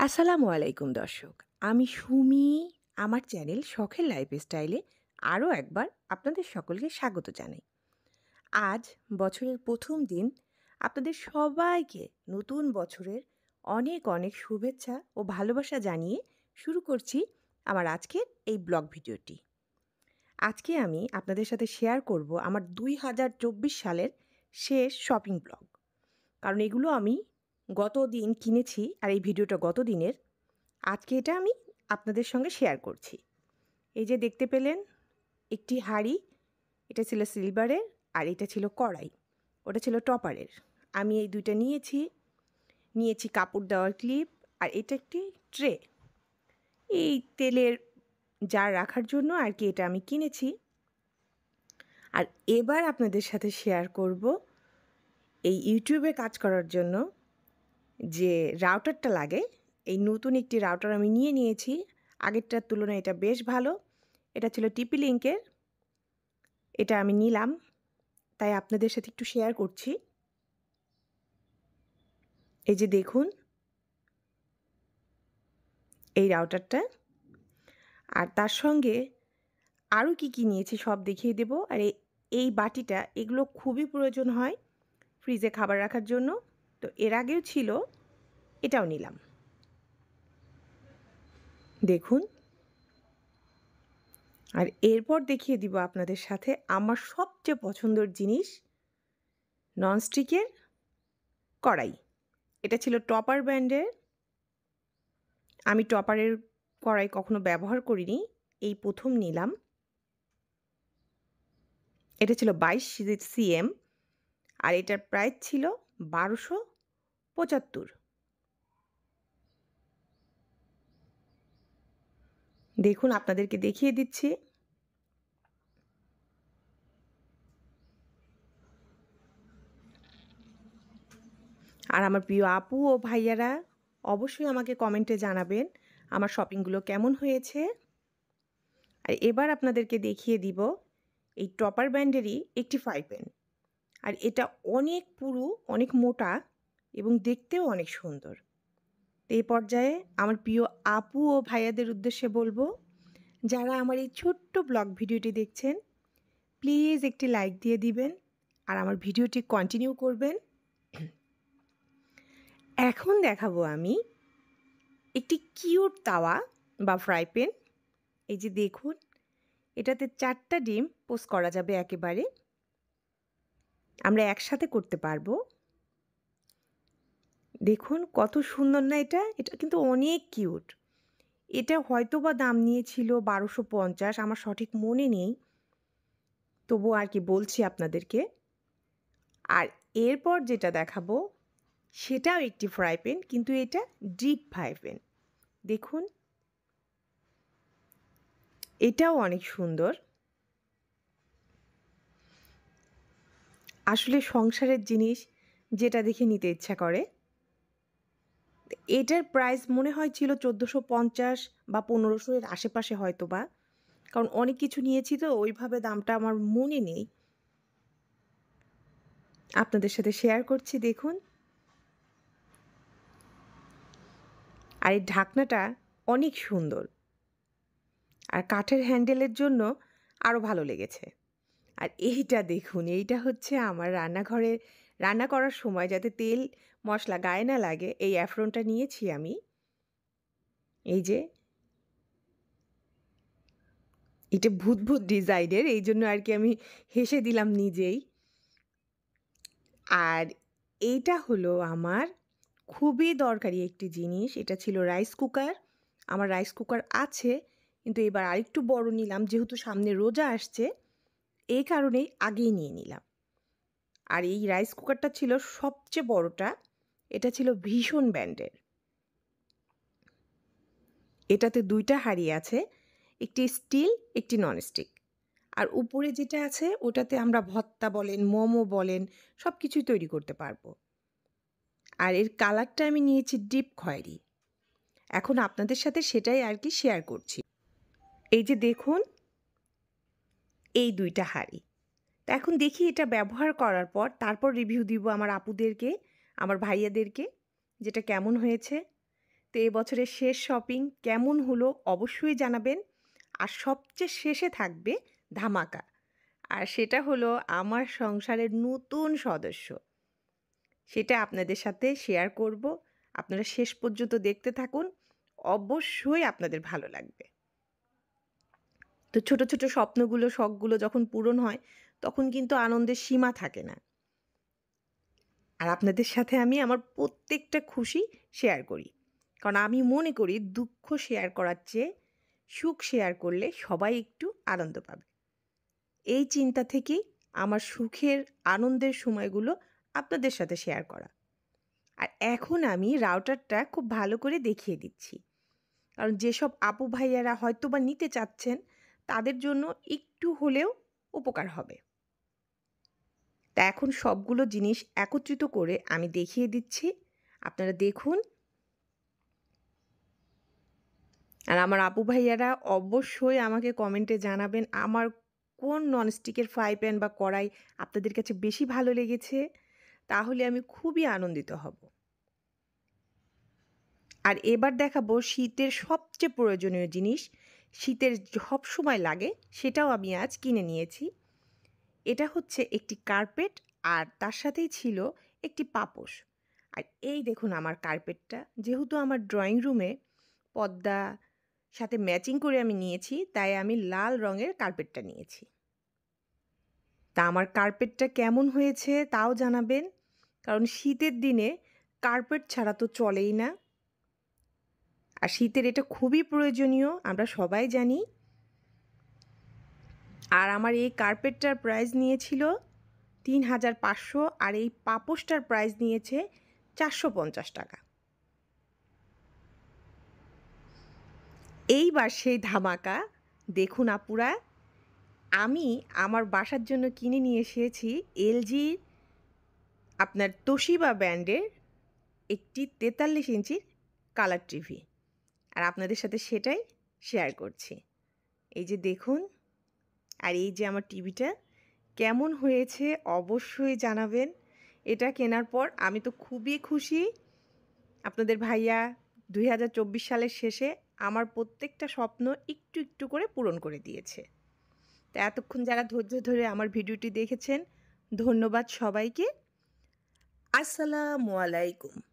আসসালামু আলাইকুম দর্শক। আমি সুমি। আমার চ্যানেল শখের লাইফস্টাইলে আরও একবার আপনাদের সকলকে স্বাগত জানাই। আজ বছরের ১ম দিন। আপনাদের সবাইকে নতুন বছরের অনেক অনেক শুভেচ্ছা ও ভালোবাসা জানিয়ে শুরু করছি আমার আজকের এই ব্লগ ভিডিওটি। আজকে আমি আপনাদের সাথে শেয়ার করব আমার ২০২৪ সালের শেষ শপিং ব্লগ। কারণ এগুলো আমি গতদিন কিনেছি আর এই ভিডিওটা গতদিনের। আজকে এটা আমি আপনাদের সঙ্গে শেয়ার করছি। এই যে দেখতে পেলেন একটি হাঁড়ি, এটা ছিল সিলভারের আর এটা ছিল কড়াই, ওটা ছিল টপারের। আমি এই দুইটা নিয়েছি কাপড় দেওয়ার ক্লিপ আর এটা একটি ট্রে, এই তেলের জার রাখার জন্য আর কি এটা আমি কিনেছি। আর এবার আপনাদের সাথে শেয়ার করব এই ইউটিউবে কাজ করার জন্য যে রাউটারটা লাগে, এই নতুন একটি রাউটার আমি নিয়েছি। আগেরটার তুলনায় এটা বেশ ভালো। এটা ছিল টিপি লিঙ্কের, এটা আমি নিলাম, তাই আপনাদের সাথে একটু শেয়ার করছি। এই যে দেখুন এই রাউটারটা, আর তার সঙ্গে আরও কী নিয়েছি সব দেখিয়ে দেব। আর এই বাটিটা, এগুলো খুবই প্রয়োজন হয় ফ্রিজে খাবার রাখার জন্য, তো এর আগেও ছিল, এটাও নিলাম। দেখুন, আর এরপর দেখিয়ে দিব আপনাদের সাথে আমার সবচেয়ে পছন্দের জিনিস, ননস্টিকের কড়াই। এটা ছিল টপার ব্র্যান্ডের। আমি টপারের কড়াই কখনো ব্যবহার করিনি, এই প্রথম নিলাম। এটা ছিল 22 cm আর এটার প্রাইস ছিল 1275। দেখুন আপনাদেরকে দেখিয়ে দিচ্ছি। আর আমার প্রিয় আপু ও ভাইয়ারা অবশ্যই আমাকে কমেন্টে জানাবেন আমার শপিংগুলো কেমন হয়েছে। আর এবার আপনাদেরকে দেখিয়ে দিব এই টপার ব্র্যান্ডেরই একটি ফ্রাই প্যান। আর এটা অনেক পুরু, অনেক মোটা এবং দেখতেও অনেক সুন্দর। এই পর্যায়ে আমার প্রিয় আপু ও ভাইয়াদের উদ্দেশ্যে বলবো, যারা আমার এই ছোট্ট ব্লগ ভিডিওটি দেখছেন, প্লিজ একটি লাইক দিয়ে দিবেন আর আমার ভিডিওটি কন্টিনিউ করবেন। এখন দেখাবো আমি একটি কিউট তাওয়া বা ফ্রাই প্যান। এই যে দেখুন, এটাতে 4টা ডিম পোস্ট করা যাবে একেবারে, আমরা একসাথে করতে পারবো। দেখুন কত সুন্দর না এটা, এটা কিন্তু অনেক কিউট। এটা হয়তো বা দাম নিয়েছিল 1250, আমার সঠিক মনে নেই, তবু আর কি বলছি আপনাদেরকে। আর এরপর যেটা দেখাবো সেটাও একটি ফ্রাই প্যান, কিন্তু এটা ডিপ ফ্রাই প্যান। দেখুন এটাও অনেক সুন্দর। আসলে সংসারের জিনিস যেটা দেখে নিতে ইচ্ছা করে। এটার প্রাইস মনে হয় ছিল 1450 বা 1500 এর আশেপাশে হয়তো বা, কারণ অনেক কিছু নিয়েছি তো ওইভাবে দামটা আমার মনে নেই। আপনাদের সাথে শেয়ার করছি দেখুন। আর এই ঢাকনাটা অনেক সুন্দর আর কাঠের হ্যান্ডেলের জন্য আরও ভালো লেগেছে। আর এইটা দেখুন, এইটা হচ্ছে আমার রান্নাঘরে রান্না করার সময় যাতে তেল মশলা গায়ে না লাগে, এই অ্যাফরনটা নিয়েছি আমি। এই যে এটা ভূত ভূত ডিজাইনের, এই জন্য আর কি আমি হেসে দিলাম নিজেই। আর এইটা হলো আমার খুবই দরকারি একটি জিনিস, এটা ছিল রাইস কুকার। আমার রাইস কুকার আছে, কিন্তু এবার আরেকটু বড় নিলাম যেহেতু সামনে রোজা আসছে, এই কারণেই আগেই নিয়ে নিলাম। আর এই রাইস কুকারটা ছিল সবচেয়ে বড়টা, এটা ছিল ভীষণ ব্র্যান্ডের। এটাতে 2টা হাঁড়ি আছে, একটি স্টিল একটি ননস্টিক। আর উপরে যেটা আছে ওটাতে আমরা ভর্তা বলেন, মোমো বলেন, সব কিছুই তৈরি করতে পারবো। আর এর কালারটা আমি নিয়েছি ডিপ খয়েরি। এখন আপনাদের সাথে সেটাই আর কি শেয়ার করছি। এই যে দেখুন এই 2টা হাঁড়ি। তা এখন দেখি এটা ব্যবহার করার পর তারপর রিভিউ দিব আমার আপুদেরকে, আমার ভাইয়াদেরকে, যেটা কেমন হয়েছে। তো এ বছরের শেষ শপিং কেমন হলো অবশ্যই জানাবেন। আর সবচেয়ে শেষে থাকবে ধামাকা। আর সেটা হলো আমার সংসারের নতুন সদস্য। সেটা আপনাদের সাথে শেয়ার করব। আপনারা শেষ পর্যন্ত দেখতে থাকুন। অবশ্যই আপনাদের ভালো লাগবে। তো ছোট, ছোট স্বপ্নগুলো, শখগুলো যখন পূরণ হয়, তখন কিন্তু আনন্দের সীমা থাকে না। আর আপনাদের সাথে আমি আমার প্রত্যেকটা খুশি শেয়ার করি। কারণ আমি মনে করি দুঃখ শেয়ার করার চেয়ে সুখ শেয়ার করলে সবাই একটু আনন্দ পাবে। এই চিন্তা থেকেই আমার সুখের, আনন্দের সময়গুলো আপনাদের সাথে শেয়ার করা। আর এখন আমি রাউটারটা খুব ভালো করে দেখিয়ে দিচ্ছি। কারণ যেসব আপু ভাইয়ারা হয়তোবা নিতে চাচ্ছেন, তাদের জন্য একটু হলেও উপকার হবে। তা এখন সবগুলো জিনিস একত্রিত করে আমি দেখিয়ে দিচ্ছি। আপনারা দেখুন। আর আমার আপু ভাইয়ারা অবশ্যই আমাকে কমেন্টে জানাবেন আমার কোন ননস্টিকের ফ্রাই প্যান বা কড়াই আপনাদের কাছে বেশি ভালো লেগেছে। তাহলে আমি খুবই আনন্দিত হব। আর এবার দেখাবো শীতের সবচেয়ে প্রয়োজনীয় জিনিস, শীতের সবসময় লাগে, সেটাও আমি আজ কিনে নিয়েছি। এটা হচ্ছে একটি কার্পেট আর তার সাথেই ছিল একটি পাপোশ। আর এই দেখুন আমার কার্পেটটা, যেহেতু আমার ড্রয়িং রুমে পর্দা সাথে ম্যাচিং করে আমি নিয়েছি, তাই আমি লাল রঙের কার্পেটটা নিয়েছি। তা আমার কার্পেটটা কেমন হয়েছে তাও জানাবেন। কারণ শীতের দিনে কার্পেট ছাড়া তো চলেই না। আর শীতের এটা খুবই প্রয়োজনীয়, আমরা সবাই জানি। আর আমার এই কার্পেটটার প্রাইস নিয়েছিল ৩,৫০০ আর এই পাপোশটার প্রাইস নিয়েছে ৪৫০ টাকা। এইবার সেই ধামাকা দেখুন আপুরা, আমি আমার বাসার জন্য কিনে নিয়ে এসেছি এলজির আপনার তোশিবা ব্র্যান্ডের একটি ৪৩ ইঞ্চির কালার টিভি। আর আপনাদের সাথে সেটাই শেয়ার করছি। এই যে দেখুন, আর এই যে আমার টিভিটা কেমন হয়েছে অবশ্যই জানাবেন। এটা কেনার পর আমি তো খুবই খুশি। আপনাদের ভাইয়া ২০২৪ সালের শেষে আমার প্রত্যেকটা স্বপ্ন একটু, একটু করে পূরণ করে দিয়েছে। তো এতক্ষণ যারা ধৈর্য ধরে আমার ভিডিওটি দেখেছেন, ধন্যবাদ সবাইকে। আসসালামু আলাইকুম।